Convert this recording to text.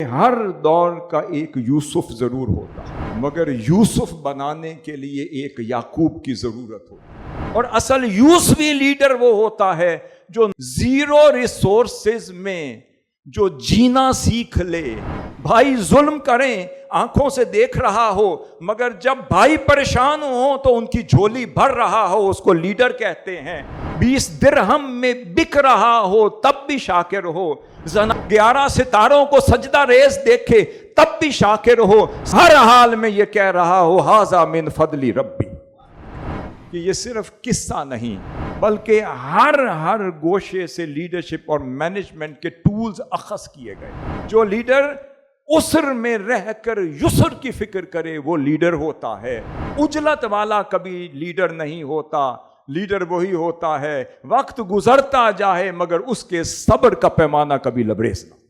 ہر دور کا ایک یوسف ضرور ہوتا ہے، مگر یوسف بنانے کے لیے ایک یعقوب کی ضرورت ہوتی ہے۔ اور اصل یوسفی لیڈر وہ ہوتا ہے جو زیرو ریسورسز میں جو جینا سیکھ لے۔ بھائی ظلم کریں، آنکھوں سے دیکھ رہا ہو، مگر جب بھائی پریشان ہو تو ان کی جھولی بھر رہا ہو، اس کو لیڈر کہتے ہیں۔ 20 درہم میں بک رہا ہو تب بھی شاکر ہو، 11 ستاروں کو سجدہ ریز دیکھے تب بھی شاکر ہو، ہر حال میں یہ کہہ رہا ہو ھذا من فضل ربی۔ کہ یہ صرف قصہ نہیں بلکہ ہر گوشے سے لیڈرشپ اور مینجمنٹ کے ٹولز اخذ کیے گئے۔ جو لیڈر عسر میں رہ کر یسر کی فکر کرے وہ لیڈر ہوتا ہے۔ عجلت والا کبھی لیڈر نہیں ہوتا۔ لیڈر وہی ہوتا ہے وقت گزرتا جائے مگر اس کے صبر کا پیمانہ کبھی لبریز نہ۔